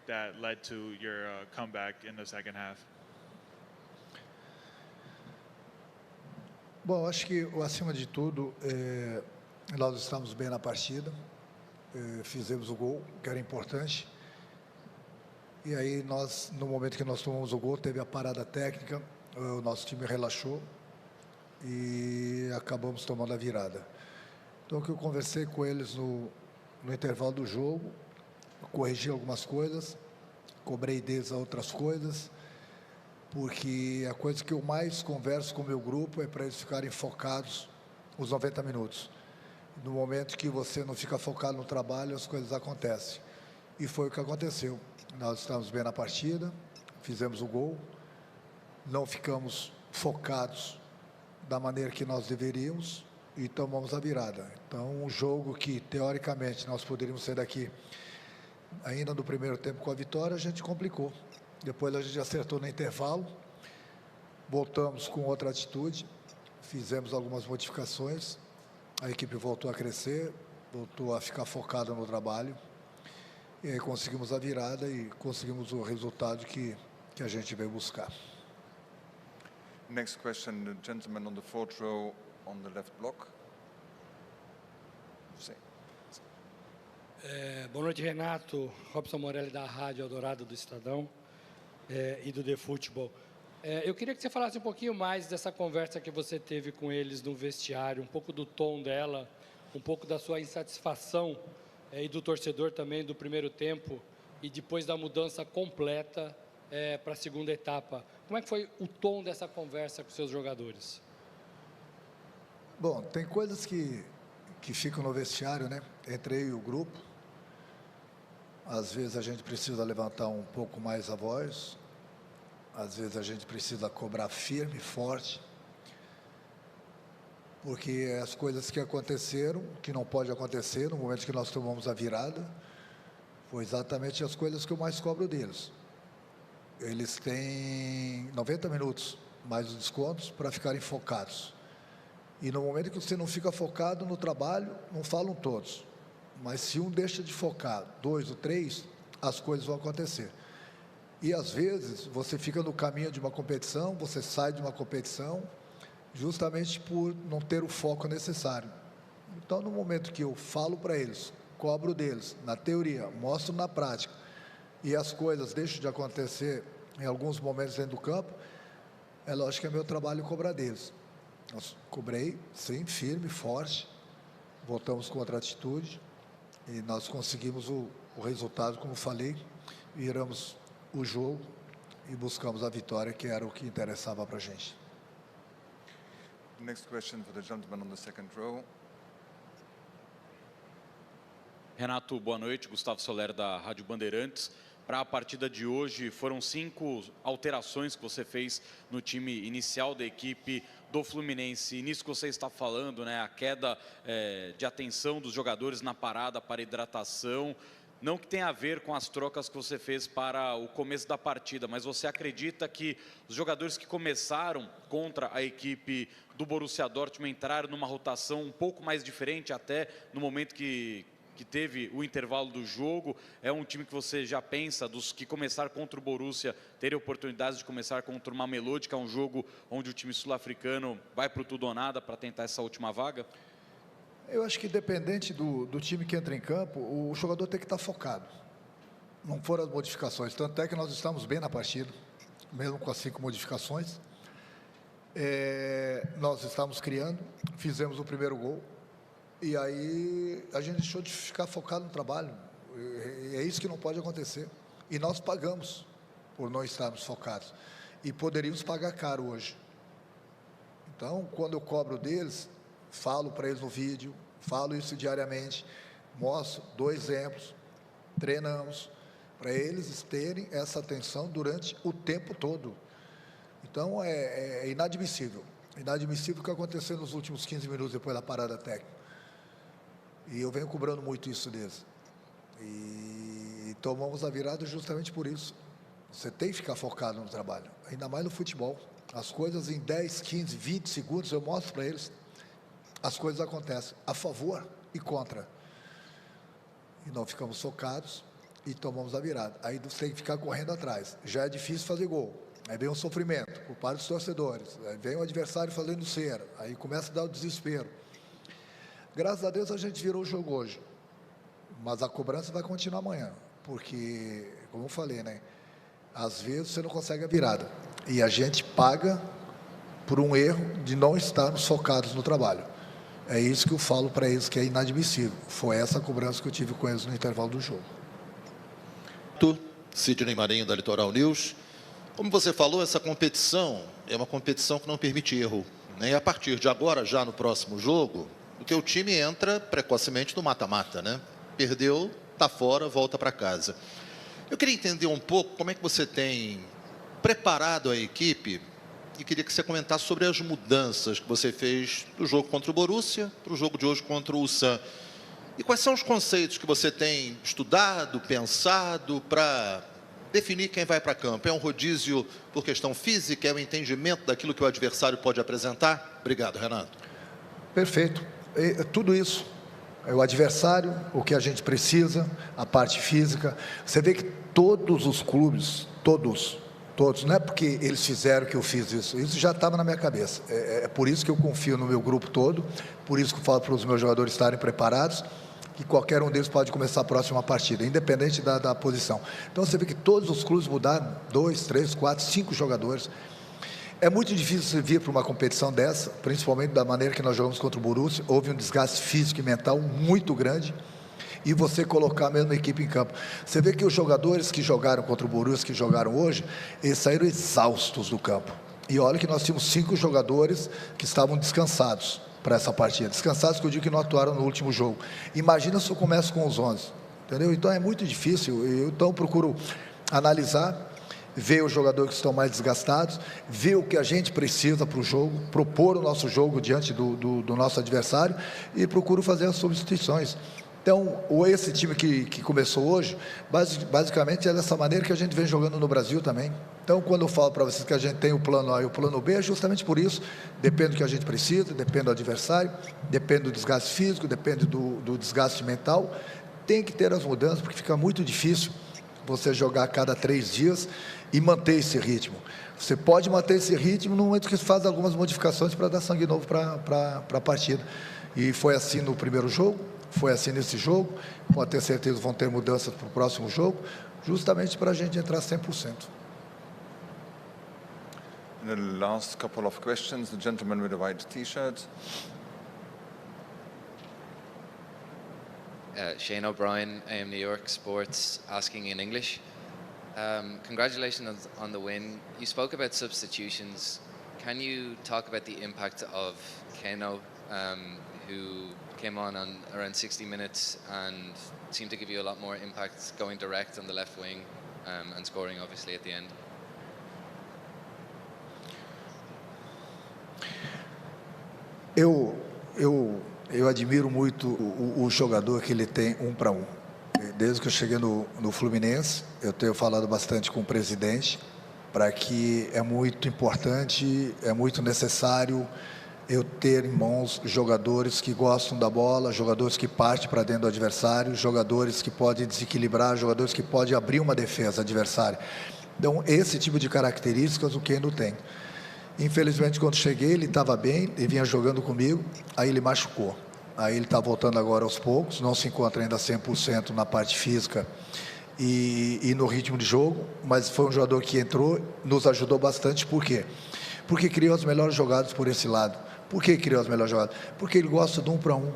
that led to your comeback in the second half? Bom, acho que, acima de tudo, nós estamos bem na partida, fizemos o gol, que era importante, e aí nós, no momento que nós tomamos o gol, teve a parada técnica, o nosso time relaxou e acabamos tomando a virada. Então, o que eu conversei com eles no intervalo do jogo, corrigi algumas coisas, cobrei deles outras coisas, porque a coisa que eu mais converso com o meu grupo é para eles ficarem focados os 90 minutos. No momento que você não fica focado no trabalho, as coisas acontecem. E foi o que aconteceu. Nós estamos bem na partida, fizemos o gol, não ficamos focados da maneira que nós deveríamos e tomamos a virada. Então, um jogo que, teoricamente, nós poderíamos sair daqui ainda no primeiro tempo com a vitória, a gente complicou. Depois a gente acertou no intervalo, voltamos com outra atitude, fizemos algumas modificações, a equipe voltou a crescer, voltou a ficar focada no trabalho, e aí conseguimos a virada e conseguimos o resultado que a gente veio buscar. Next question, the gentleman on the fourth row on the left block. Boa noite, Renato. Robson Morelli, da Rádio Eldorado do Estadão e do The Futebol. Eu queria que você falasse um pouquinho mais dessa conversa que você teve com eles no vestiário, um pouco do tom dela, um pouco da sua insatisfação e do torcedor também do primeiro tempo e depois da mudança completa para a segunda etapa. Como é que foi o tom dessa conversa com seus jogadores? Bom, tem coisas que ficam no vestiário, né? Entre eu e o grupo. Às vezes a gente precisa levantar um pouco mais a voz. Às vezes a gente precisa cobrar firme, forte. Porque as coisas que aconteceram, que não pode acontecer no momento que nós tomamos a virada, foi exatamente as coisas que eu mais cobro deles. Eles têm 90 minutos mais os descontos para ficarem focados. E no momento que você não fica focado no trabalho, não falam todos. Mas se um deixa de focar, 2 ou 3, as coisas vão acontecer. E às vezes você fica no caminho de uma competição, você sai de uma competição, justamente por não ter o foco necessário. Então, no momento que eu falo para eles, cobro deles, na teoria, mostro na prática, e as coisas deixam de acontecer em alguns momentos dentro do campo, é lógico que é meu trabalho cobrar deles. Nós cobrei, sim, firme, forte, voltamos com outra atitude e nós conseguimos o resultado, como falei, viramos o jogo e buscamos a vitória, que era o que interessava para a gente. Next question for the gentleman on the second row. Renato, boa noite. Gustavo Soler, da Rádio Bandeirantes. Para a partida de hoje, foram 5 alterações que você fez no time inicial da equipe do Fluminense. E nisso que você está falando, né, a queda de atenção dos jogadores na parada para hidratação, não que tenha a ver com as trocas que você fez para o começo da partida, mas você acredita que os jogadores que começaram contra a equipe do Borussia Dortmund entraram numa rotação um pouco mais diferente até no momento que teve o intervalo do jogo? É um time que você já pensa, dos que começaram contra o Borussia, terem oportunidades de começar contra uma Melódica, um jogo onde o time sul-africano vai para o tudo ou nada para tentar essa última vaga? Eu acho que dependente do time que entra em campo, o jogador tem que estar focado. Não foram as modificações, tanto é que nós estamos bem na partida, mesmo com as 5 modificações. Nós estamos criando, fizemos o primeiro gol, e aí a gente deixou de ficar focado no trabalho. É isso que não pode acontecer. E nós pagamos por não estarmos focados. E poderíamos pagar caro hoje. Então, quando eu cobro deles, falo para eles no vídeo, falo isso diariamente, mostro 2 exemplos, treinamos, para eles terem essa atenção durante o tempo todo. Então, é inadmissível. Inadmissível o que aconteceu nos últimos 15 minutos depois da parada técnica. E eu venho cobrando muito isso deles. E tomamos a virada justamente por isso. Você tem que ficar focado no trabalho, ainda mais no futebol. As coisas em 10, 15, 20 segundos eu mostro para eles. As coisas acontecem a favor e contra. E não ficamos focados. e tomamos a virada. Aí você tem que ficar correndo atrás. Já é difícil fazer gol. Aí vem um sofrimento por parte dos torcedores. Aí vem o adversário fazendo cera. Aí começa a dar o desespero. Graças a Deus a gente virou o jogo hoje. Mas a cobrança vai continuar amanhã. Porque, como eu falei, né? Às vezes você não consegue a virada. E a gente paga por um erro de não estarmos focados no trabalho. É isso que eu falo para eles, que é inadmissível. Foi essa a cobrança que eu tive com eles no intervalo do jogo. Sidney Marinho, da Litoral News. Como você falou, essa competição é uma competição que não permite erro, né? E a partir de agora, já no próximo jogo, o teu time entra precocemente no mata-mata, né? Perdeu, está fora, volta para casa. Eu queria entender um pouco como é que você tem preparado a equipe e queria que você comentasse sobre as mudanças que você fez do jogo contra o Borussia para o jogo de hoje contra o Ulsan. E quais são os conceitos que você tem estudado, pensado para definir quem vai para campo? É um rodízio por questão física? É o entendimento daquilo que o adversário pode apresentar? Obrigado, Renato. Perfeito. Tudo isso. É o adversário, o que a gente precisa, a parte física. Você vê que todos os clubes, todos, não é porque eles fizeram que eu fiz isso já estava na minha cabeça. É por isso que eu confio no meu grupo todo, por isso que eu falo para os meus jogadores estarem preparados, que qualquer um deles pode começar a próxima partida, independente da posição. Então você vê que todos os clubes mudaram 2, 3, 4, 5 jogadores. É muito difícil você vir para uma competição dessa, principalmente da maneira que nós jogamos contra o Borussia. Houve um desgaste físico e mental muito grande. E você colocar a mesma equipe em campo. Você vê que os jogadores que jogaram contra o Borussia, que jogaram hoje, eles saíram exaustos do campo. E olha que nós tínhamos 5 jogadores que estavam descansados para essa partida. Descansados que eu digo que não atuaram no último jogo. Imagina se eu começo com os 11. Entendeu? Então é muito difícil. Então eu procuro analisar, ver os jogadores que estão mais desgastados, ver o que a gente precisa para o jogo, propor o nosso jogo diante do nosso adversário e procuro fazer as substituições. Então, esse time que começou hoje, basicamente é dessa maneira que a gente vem jogando no Brasil também. Então, quando eu falo para vocês que a gente tem o plano A e o plano B, é justamente por isso. Depende do que a gente precisa, depende do adversário, depende do desgaste físico, depende do desgaste mental. Tem que ter as mudanças, porque fica muito difícil você jogar a cada 3 dias e manter esse ritmo. Você pode manter esse ritmo no momento que você faz algumas modificações para dar sangue novo para a partida. E foi assim no primeiro jogo, foi assim nesse jogo. Pode ter certeza que vão ter mudanças para o próximo jogo, justamente para a gente entrar 100%. The last couple of questions, the gentleman with the white T-shirt. Shane O'Brien, AM New York Sports, asking in English. Congratulations on the win. You spoke about substitutions. Can you talk about the impact of Keno, who came on around 60 minutes and seemed to give you a lot more impact going direct on the left wing and scoring obviously at the end? Eu admiro muito o jogador que ele tem 1 para 1. Desde que eu cheguei no Fluminense, eu tenho falado bastante com o presidente para que é muito importante, é muito necessário eu ter em mãos jogadores que gostam da bola, jogadores que partem para dentro do adversário, jogadores que podem desequilibrar, jogadores que podem abrir uma defesa adversária. Então, esse tipo de características o Keno tem. Infelizmente, quando cheguei, ele estava bem, ele vinha jogando comigo, aí ele machucou. Aí ele está voltando agora aos poucos, não se encontra ainda 100% na parte física e no ritmo de jogo, mas foi um jogador que entrou, nos ajudou bastante. Por quê? Porque criou as melhores jogadas por esse lado. Por que criou as melhores jogadas? Porque ele gosta de 1 para 1.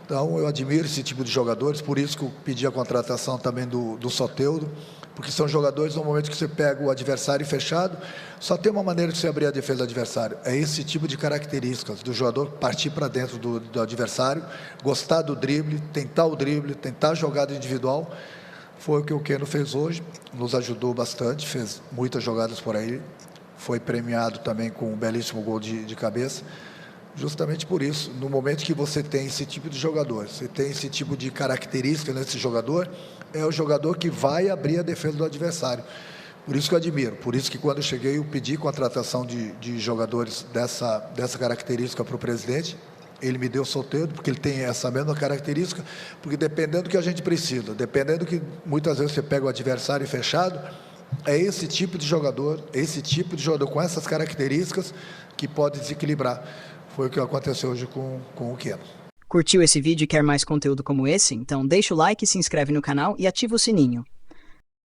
Então, eu admiro esse tipo de jogadores, por isso que eu pedi a contratação também do Soteldo, porque são jogadores, no momento que você pega o adversário fechado, só tem uma maneira de você abrir a defesa do adversário. É esse tipo de características do jogador partir para dentro do adversário, gostar do drible, tentar a jogada individual. Foi o que o Keno fez hoje, nos ajudou bastante, fez muitas jogadas por aí, foi premiado também com um belíssimo gol de cabeça. Justamente por isso, no momento que você tem esse tipo de jogador, você tem esse tipo de característica nesse jogador, é o jogador que vai abrir a defesa do adversário. Por isso que eu admiro, por isso que quando eu cheguei eu pedi contratação de jogadores dessa característica para o presidente, Ele me deu solteiro, porque ele tem essa mesma característica, porque dependendo do que a gente precisa, dependendo do que muitas vezes você pega o adversário fechado, é esse tipo de jogador com essas características que pode desequilibrar. Foi o que aconteceu hoje com o Keno. Curtiu esse vídeo e quer mais conteúdo como esse? Então deixa o like, se inscreve no canal e ativa o sininho.